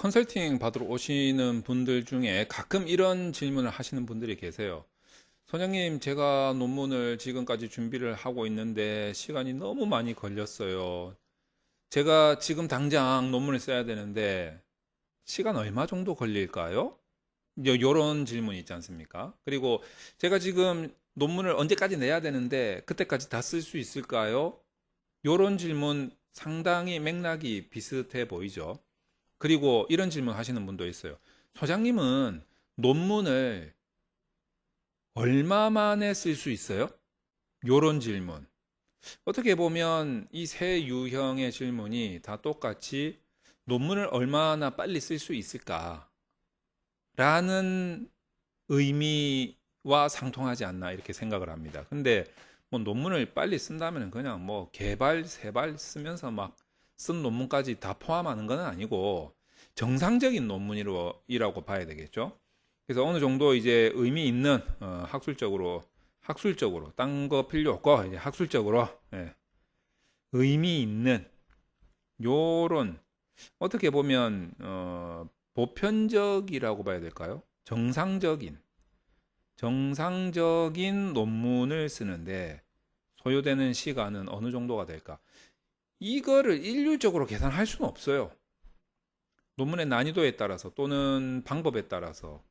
컨설팅 받으러 오시는 분들 중에 가끔 이런 질문을 하시는 분들이 계세요. 선생님, 제가 논문을 지금까지 준비를 하고 있는데 시간이 너무 많이 걸렸어요. 제가 지금 당장 논문을 써야 되는데 시간 얼마 정도 걸릴까요? 요런 질문이 있지 않습니까? 그리고 제가 지금 논문을 언제까지 내야 되는데 그때까지 다 쓸 수 있을까요? 요런 질문 상당히 맥락이 비슷해 보이죠. 그리고 이런 질문 하시는 분도 있어요. 소장님은 논문을 얼마 만에 쓸 수 있어요? 요런 질문. 어떻게 보면 이 세 유형의 질문이 다 똑같이 논문을 얼마나 빨리 쓸 수 있을까? 라는 의미와 상통하지 않나 이렇게 생각을 합니다. 근데 뭐 논문을 빨리 쓴다면 그냥 뭐 개발, 세발 쓰면서 막 쓴 논문까지 다 포함하는 건 아니고 정상적인 논문이라고 봐야 되겠죠. 그래서 어느 정도 이제 의미 있는 학술적으로 딴 거 필요 없고 이제 학술적으로 의미 있는 요런 어떻게 보면 보편적이라고 봐야 될까요? 정상적인 논문을 쓰는데 소요되는 시간은 어느 정도가 될까? 이거를 일률적으로 계산할 수는 없어요. 논문의 난이도에 따라서 또는 방법에 따라서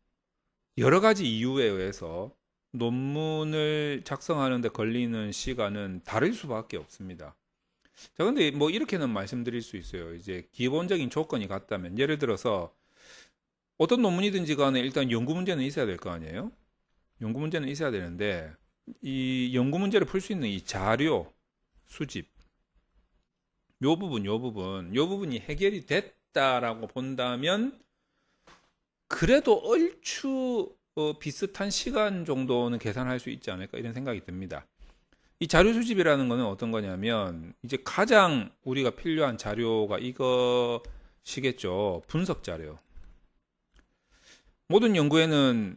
여러 가지 이유에 의해서 논문을 작성하는 데 걸리는 시간은 다를 수밖에 없습니다. 자, 근데 뭐 이렇게는 말씀드릴 수 있어요. 이제 기본적인 조건이 같다면 예를 들어서 어떤 논문이든지 간에 일단 연구 문제는 있어야 될 거 아니에요? 연구 문제는 있어야 되는데 이 연구 문제를 풀 수 있는 이 자료 수집 요 부분이 해결이 됐다라고 본다면 그래도 얼추 비슷한 시간 정도는 계산할 수 있지 않을까 이런 생각이 듭니다. 이 자료 수집이라는 거는 어떤 거냐면 이제 가장 우리가 필요한 자료가 이것이겠죠. 분석 자료. 모든 연구에는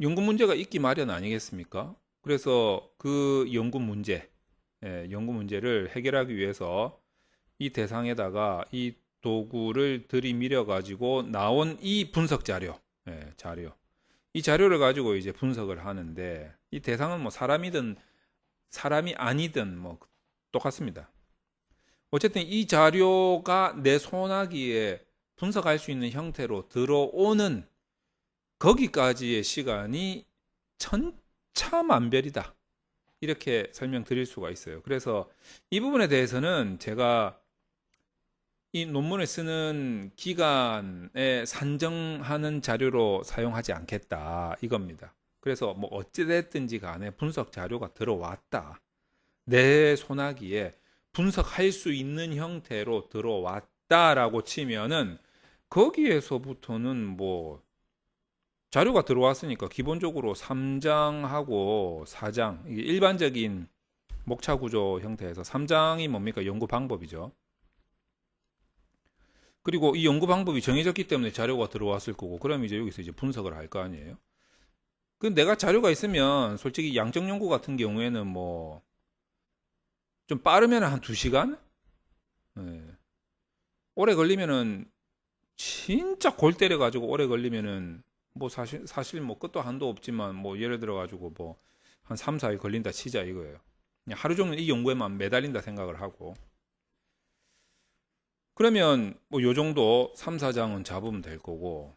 연구 문제가 있기 마련 아니겠습니까? 그래서 그 연구 문제를 해결하기 위해서 이 대상에다가 이 도구를 들이밀어 가지고 나온 이 분석 자료. 이 자료를 가지고 이제 분석을 하는데 이 대상은 뭐 사람이든 사람이 아니든 뭐 똑같습니다. 어쨌든 이 자료가 내 손아귀에 분석할 수 있는 형태로 들어오는 거기까지의 시간이 천차만별이다. 이렇게 설명드릴 수가 있어요. 그래서 이 부분에 대해서는 제가 이 논문을 쓰는 기간에 산정하는 자료로 사용하지 않겠다. 이겁니다. 그래서 뭐 어찌됐든지 간에 분석 자료가 들어왔다. 내 손아귀에 분석할 수 있는 형태로 들어왔다라고 치면은 거기에서부터는 뭐 자료가 들어왔으니까 기본적으로 3장하고 4장, 이게 일반적인 목차 구조 형태에서 3장이 뭡니까? 연구 방법이죠. 그리고 이 연구 방법이 정해졌기 때문에 자료가 들어왔을 거고, 그럼 이제 여기서 이제 분석을 할 거 아니에요? 그 내가 자료가 있으면 솔직히 양적 연구 같은 경우에는 뭐 좀 빠르면 한 2시간? 오래 걸리면은 진짜 골 때려 가지고 오래 걸리면은 뭐 사실 뭐 끝도 한도 없지만 뭐 예를 들어 가지고 뭐 한 3, 4일 걸린다 치자 이거예요. 그냥 하루 종일 이 연구에만 매달린다 생각을 하고 그러면 뭐 요 정도 3, 4장은 잡으면 될 거고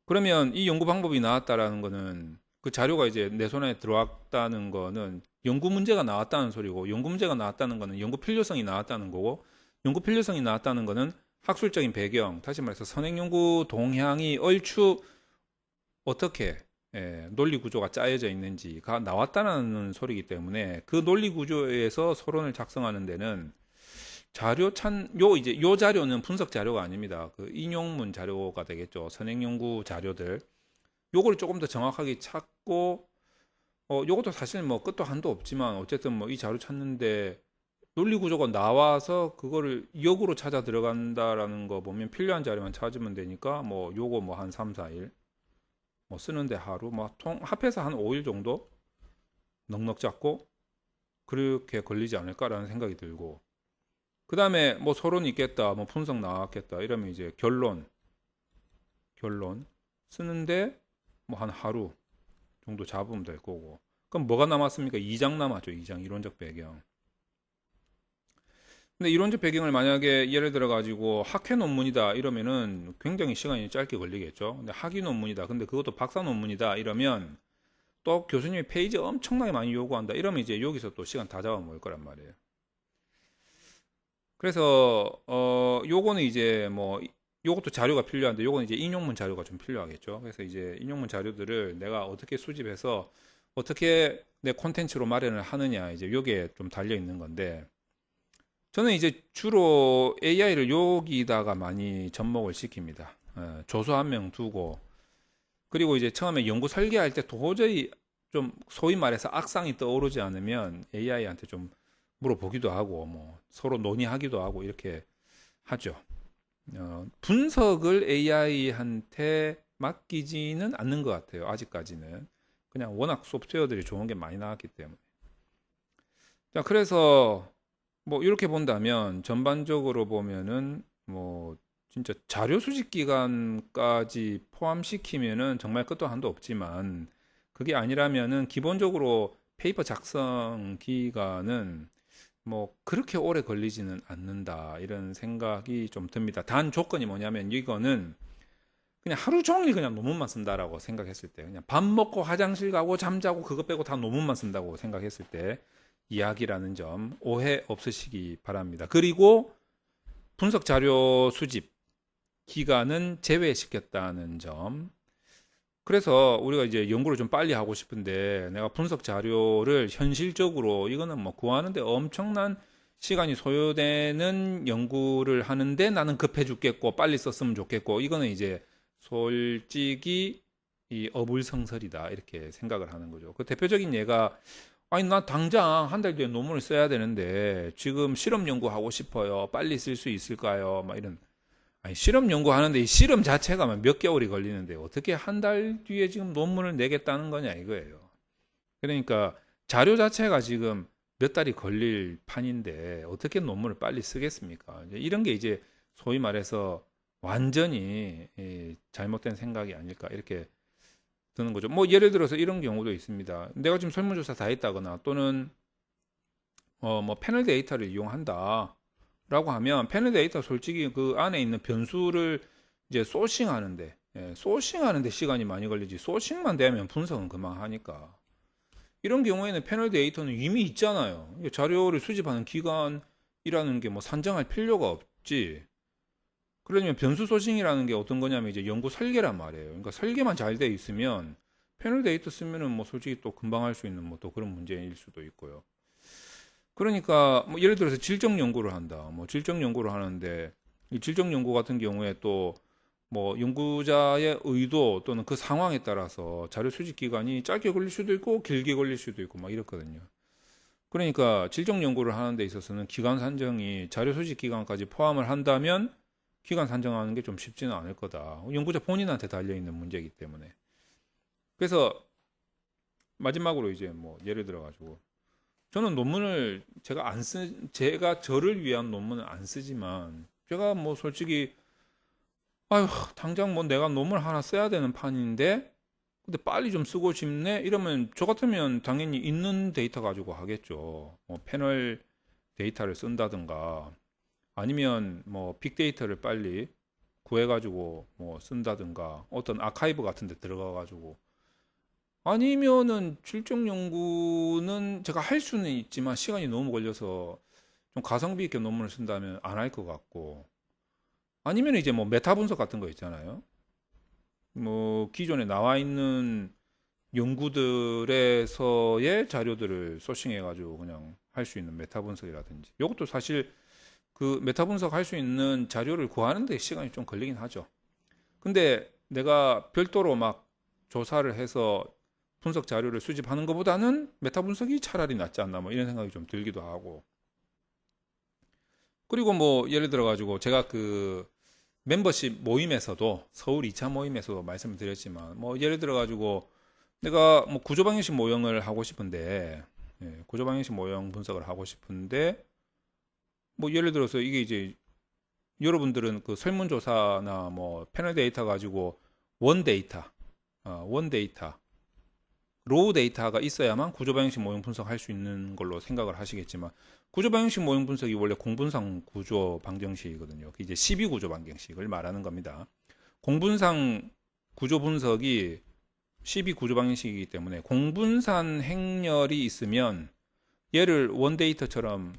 그러면 이 연구 방법이 나왔다라는 거는 그 자료가 이제 내 손에 들어왔다는 거는 연구 문제가 나왔다는 소리고 연구 문제가 나왔다는 거는 연구 필요성이 나왔다는 거고 연구 필요성이 나왔다는 거는 학술적인 배경, 다시 말해서 선행 연구 동향이 얼추 어떻게 논리 구조가 짜여져 있는지가 나왔다는 소리이기 때문에 그 논리 구조에서 서론을 작성하는 데는 요 자료는 분석 자료가 아닙니다. 그 인용문 자료가 되겠죠. 선행 연구 자료들. 요거를 조금 더 정확하게 찾고 요것도 사실 뭐 끝도 한도 없지만 어쨌든 뭐 이 자료 찾는데 논리 구조가 나와서 그거를 역으로 찾아 들어간다라는 거 보면 필요한 자료만 찾으면 되니까 뭐 요거 뭐 한 3, 4일 뭐 쓰는데 하루 뭐 통 합해서 한 5일 정도 넉넉 잡고 그렇게 걸리지 않을까라는 생각이 들고 그 다음에 뭐 서론이 있겠다, 뭐 분석 나왔겠다, 이러면 이제 결론 쓰는데 뭐 한 하루 정도 잡으면 될 거고. 그럼 뭐가 남았습니까? 2장 남았죠. 2장 이론적 배경. 근데 이론적 배경을 만약에 예를 들어 가지고 학회 논문이다 이러면은 굉장히 시간이 짧게 걸리겠죠. 근데 학위 논문이다. 근데 그것도 박사 논문이다 이러면 또 교수님이 페이지 엄청나게 많이 요구한다. 이러면 이제 여기서 또 시간 다 잡아먹을 거란 말이에요. 그래서 요거는 이제 뭐 요것도 자료가 필요한데 요거는 이제 인용문 자료가 좀 필요하겠죠. 그래서 이제 인용문 자료들을 내가 어떻게 수집해서 어떻게 내 콘텐츠로 마련을 하느냐 이제 요게 좀 달려 있는 건데 저는 이제 주로 AI를 여기다가 많이 접목을 시킵니다. 조수 한 명 두고 그리고 이제 처음에 연구 설계할 때 도저히 좀 소위 말해서 악상이 떠오르지 않으면 AI한테 좀 물어보기도 하고 뭐 서로 논의하기도 하고 이렇게 하죠. 분석을 AI한테 맡기지는 않는 것 같아요. 아직까지는. 그냥 워낙 소프트웨어들이 좋은 게 많이 나왔기 때문에. 자, 그래서 뭐 이렇게 본다면 전반적으로 보면은 뭐 진짜 자료 수집 기간까지 포함시키면은 정말 끝도 한도 없지만 그게 아니라면은 기본적으로 페이퍼 작성 기간은 뭐 그렇게 오래 걸리지는 않는다 이런 생각이 좀 듭니다. 단 조건이 뭐냐면 이거는 그냥 하루 종일 그냥 논문만 쓴다라고 생각했을 때 그냥 밥 먹고 화장실 가고 잠자고 그거 빼고 다 논문만 쓴다고 생각했을 때 이야기라는 점 오해 없으시기 바랍니다. 그리고 분석 자료 수집 기간은 제외시켰다는 점. 그래서 우리가 이제 연구를 좀 빨리 하고 싶은데 내가 분석 자료를 현실적으로 이거는 뭐 구하는데 엄청난 시간이 소요되는 연구를 하는데 나는 급해 죽겠고 빨리 썼으면 좋겠고 이거는 이제 솔직히 이 어불성설이다 이렇게 생각을 하는 거죠. 그 대표적인 예가 아니 나 당장 한 달 뒤에 논문을 써야 되는데 지금 실험 연구하고 싶어요. 빨리 쓸 수 있을까요? 막 이런 아니, 실험 연구하는데 이 실험 자체가 몇 개월이 걸리는데 어떻게 한 달 뒤에 지금 논문을 내겠다는 거냐 이거예요. 그러니까 자료 자체가 지금 몇 달이 걸릴 판인데 어떻게 논문을 빨리 쓰겠습니까? 이런 게 이제 소위 말해서 완전히 잘못된 생각이 아닐까 이렇게 드는 거죠. 뭐 예를 들어서 이런 경우도 있습니다. 내가 지금 설문조사 다 했다거나 또는 뭐 패널 데이터를 이용한다. 라고 하면 패널 데이터 솔직히 그 안에 있는 변수를 이제 소싱하는데 소싱하는데 시간이 많이 걸리지 소싱만 되면 분석은 금방 하니까 이런 경우에는 패널 데이터는 이미 있잖아요. 자료를 수집하는 기간이라는 게 뭐 산정할 필요가 없지. 그러면 변수 소싱이라는 게 어떤 거냐면 이제 연구 설계란 말이에요. 그러니까 설계만 잘 돼 있으면 패널 데이터 쓰면은 뭐 솔직히 또 금방 할 수 있는 뭐 또 그런 문제일 수도 있고요. 그러니까 뭐 예를 들어서 질적 연구를 한다. 뭐 질적 연구를 하는데 이 질적 연구 같은 경우에 또 뭐 연구자의 의도 또는 그 상황에 따라서 자료 수집 기간이 짧게 걸릴 수도 있고 길게 걸릴 수도 있고 막 이렇거든요. 그러니까 질적 연구를 하는 데 있어서는 기간 산정이 자료 수집 기간까지 포함을 한다면 기간 산정하는 게 좀 쉽지는 않을 거다. 연구자 본인한테 달려 있는 문제이기 때문에. 그래서 마지막으로 이제 뭐 예를 들어 가지고 저는 논문을 제가 저를 위한 논문은 안 쓰지만, 제가 뭐 솔직히, 아휴, 당장 뭐 내가 논문 하나 써야 되는 판인데, 근데 빨리 좀 쓰고 싶네? 이러면 저 같으면 당연히 있는 데이터 가지고 하겠죠. 뭐 패널 데이터를 쓴다든가, 아니면 뭐 빅데이터를 빨리 구해가지고 뭐 쓴다든가, 어떤 아카이브 같은 데 들어가가지고 아니면은 출정 연구는 제가 할 수는 있지만 시간이 너무 걸려서 좀 가성비 있게 논문을 쓴다면 안 할 것 같고 아니면 이제 뭐 메타 분석 같은 거 있잖아요. 뭐 기존에 나와 있는 연구들에서의 자료들을 소싱해 가지고 그냥 할 수 있는 메타 분석이라든지 이것도 사실 그 메타 분석 할 수 있는 자료를 구하는 데 시간이 좀 걸리긴 하죠. 근데 내가 별도로 막 조사를 해서 분석 자료를 수집하는 것보다는 메타 분석이 차라리 낫지 않나 뭐 이런 생각이 좀 들기도 하고 그리고 뭐 예를 들어 가지고 제가 그 멤버십 모임에서도 서울 2차 모임에서도 말씀을 드렸지만 뭐 예를 들어 가지고 내가 뭐 구조 방정식 모형을 하고 싶은데 구조 방정식 모형 분석을 하고 싶은데 뭐 예를 들어서 이게 이제 여러분들은 그 설문조사나 뭐 패널 데이터 가지고 원 데이터, 원 데이터, 로우 데이터가 있어야만 구조방정식 모형 분석할 수 있는 걸로 생각을 하시겠지만 구조방정식 모형 분석이 원래 공분상 구조 방정식이거든요. 이제 12구조 방정식을 말하는 겁니다. 공분상 구조 분석이 12구조 방정식이기 때문에 공분산 행렬이 있으면 얘를 원 데이터처럼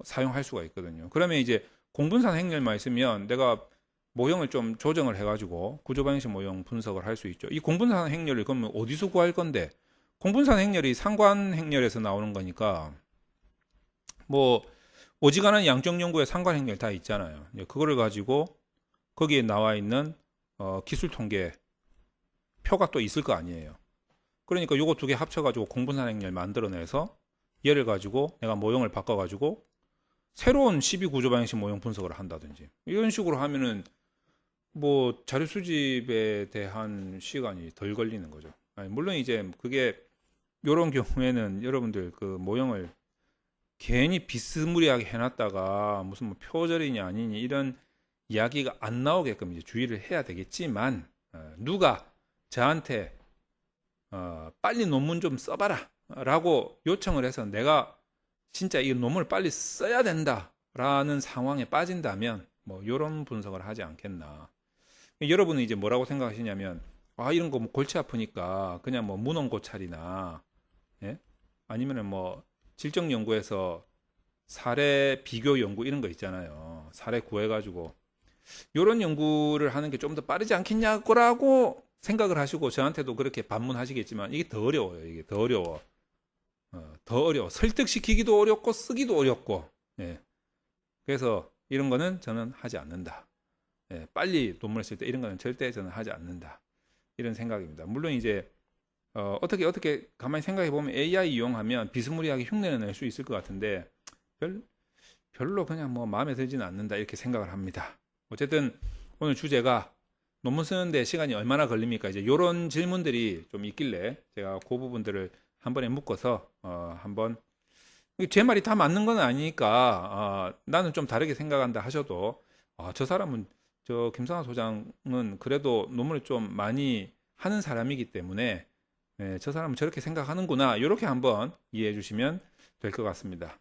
사용할 수가 있거든요. 그러면 이제 공분산 행렬만 있으면 내가 모형을 좀 조정을 해가지고 구조방정식 모형 분석을 할 수 있죠. 이 공분산 행렬을 그러면 어디서 구할 건데? 공분산 행렬이 상관 행렬에서 나오는 거니까 뭐 어지간한 양적 연구에 상관 행렬 다 있잖아요. 그거를 가지고 거기에 나와 있는 기술 통계 표가 또 있을 거 아니에요. 그러니까 요거 두 개 합쳐가지고 공분산 행렬 만들어내서 얘를 가지고 내가 모형을 바꿔가지고 새로운 12구조 방정식 모형 분석을 한다든지 이런 식으로 하면은 뭐 자료 수집에 대한 시간이 덜 걸리는 거죠. 아니, 물론 이제 그게 이런 경우에는 여러분들 그 모형을 괜히 비스무리하게 해놨다가 무슨 뭐 표절이냐 아니니 이런 이야기가 안 나오게끔 이제 주의를 해야 되겠지만 누가 저한테 빨리 논문 좀 써봐라 라고 요청을 해서 내가 진짜 이 논문을 빨리 써야 된다 라는 상황에 빠진다면 뭐 이런 분석을 하지 않겠나. 여러분은 이제 뭐라고 생각하시냐면 이런 거 뭐 골치 아프니까 그냥 뭐 문헌 고찰이나 예? 아니면은 뭐 질적 연구에서 사례 비교 연구 이런 거 있잖아요. 사례 구해가지고 이런 연구를 하는 게 좀 더 빠르지 않겠냐고 생각을 하시고 저한테도 그렇게 반문하시겠지만 이게 더 어려워요. 이게 더 어려워. 더 어려워. 설득시키기도 어렵고 쓰기도 어렵고. 예. 그래서 이런 거는 저는 하지 않는다. 예. 빨리 논문을 쓸 때 이런 거는 절대 저는 하지 않는다. 이런 생각입니다. 물론 이제 어떻게 가만히 생각해 보면 AI 이용하면 비스무리하게 흉내를 낼 수 있을 것 같은데 별로 그냥 뭐 마음에 들지는 않는다 이렇게 생각을 합니다. 어쨌든 오늘 주제가 논문 쓰는데 시간이 얼마나 걸립니까? 이제 이런 질문들이 좀 있길래 제가 그 부분들을 한 번에 묶어서 한번 제 말이 다 맞는 건 아니니까 나는 좀 다르게 생각한다 하셔도 저 사람은 저 김성하 소장은 그래도 논문을 좀 많이 하는 사람이기 때문에 저 사람은 저렇게 생각하는구나 이렇게 한번 이해해 주시면 될 것 같습니다.